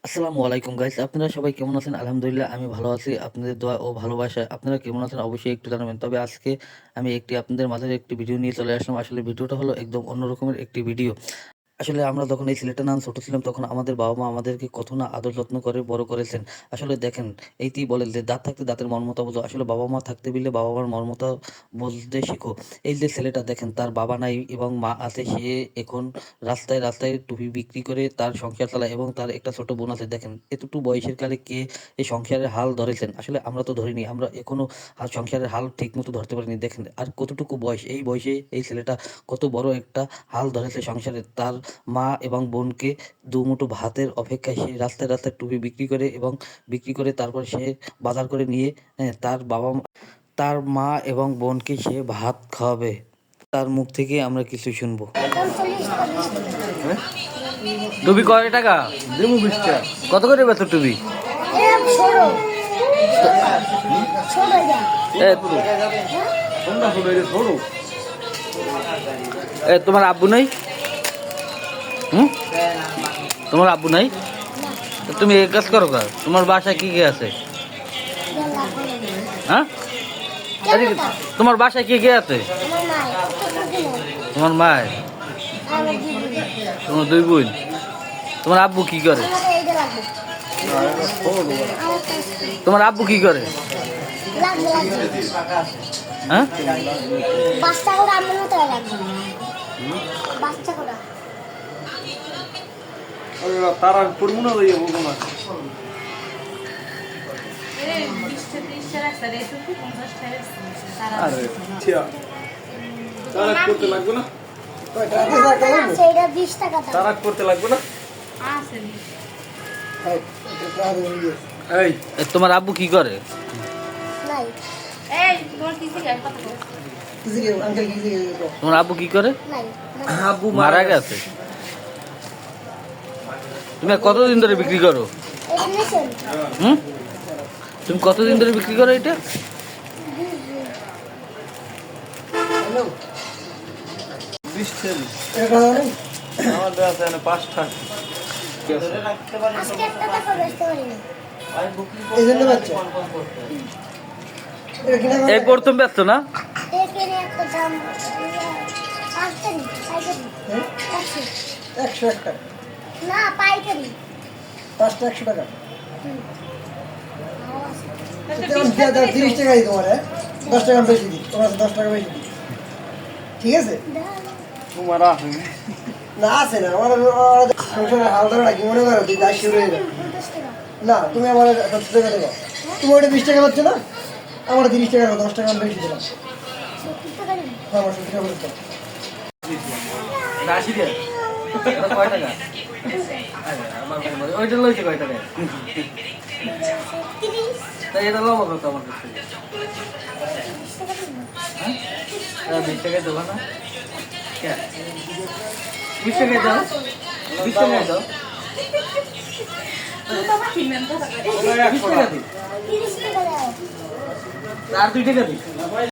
আসসালামু আলাইকুম গাইস, আপনারা সবাই কেমন আছেন? আলহামদুলিল্লাহ আমি ভালো আছি। আপনাদের দোয়া ও ভালোবাসায় আপনারা কেমন আছেন অবশ্যই একটু জানাবেন। তবে আজকে আমি আপনাদের মাঝে একটি ভিডিও নিয়ে চলে আসলাম। আসলে ভিডিওটা হলো একদম অন্য রকমের একটি ভিডিও। আসলে আমরা যখন এই ছেলেটার নাম ছোট ছিলাম তখন আমাদের বাবা-মা আমাদেরকে কত না আদর যত্ন করে বড় করেছেন। আসলে দেখেন, এইটিই বলে যে দাঁত থাকতে দাঁতের মর্মতা বোঝো। আসলে বাবা-মা থাকতে দিলে বাবা-মার মর্মতা বুঝতে শিখো। এই যে ছেলেটা দেখেন, তার বাবা নাই এবং মা আছে। সে এখন রাস্তায়, রাস্তায় টুপি বিক্রি করে তার সংসার চালায় এবং তার একটা ছোট বোন আছে। দেখেন এতটুকু বয়সের কালে কে এই সংসারের হাল ধরেছেন? আসলে আমরা তো ধরিনি। আমরা এখনো সংসারের হাল ঠিকমতো ধরতে পারিনি। দেখেন আর কতটুকু বয়স, এই বয়সে এই ছেলেটা কত বড় একটা হাল ধরেছে সংসারে। তার মা এবং বোনকে দুমুঠো ভাতের অপেক্ষায় সে রাস্তায়, রাস্তায় টুপি বিক্রি করে এবং বিক্রি করে তারপর সে বাজার করে নিয়ে তার মা এবং বোনকে সে ভাত খাওয়াবে। তার মুখ থেকে আমরা কিছু শুনবো। হ্যাঁ? টুপি কয় টাকা? দেবো 20 টাকা। কত করে বেচো টুপি? তোমার আব্বু নাই? তোমার আব্বু নাই? তুমি এক কাজ করো, তোমার বাসায় কি কি আছে? হ্যাঁ, তোমার বাসায় কে কে আছে? তোমার মায়, তোমার 2 বোন। তোমার আব্বু কি করে? তোমার আব্বু কি করে? হ্যাঁ, তারা পড়বো না না করতে লাগবে না, তারাক করতে লাগবে না। তোমার আব্বু কি করে? তোমার আব্বু কি করে? আব্বু মারা গেছে। তুমি কতদিন ধরে বিক্রি করো? তুমি কতদিন ধরে বিক্রি করো এটা? আমাদের আছে 5 টাকা। এই প্রথম ব্যস্ত না? না পাইকারি 5টা 100 টাকা। 30 টাকা দিই তোমার, 10 টাকা বেশি দিই, তোমার 10 টাকা বেশি দিই, ঠিক আছে? তোমার আছে না আছে না, আমার সংসারে হাল ধরে রাখি, মনে করো তুই কাজ শুরু হয়ে যাবে না, তুমি আমার 10 টাকা দেবো, তুমি ওটা 20 টাকা পাচ্ছ না, আমার 30 টাকা 10 টাকা বেশি দিলাম। হ্যাঁ, আমার 70 টাকা বলতো। কয় টাকা? ওইটা লইছে কয় টাকা? তাই এটা লব কত আমার কাছে? 20 টাকায় দেবো না? 20 টাকায় দাও, 20 টাকায় দাও, 20 টাকা দিই আর 2 টাকা দিই।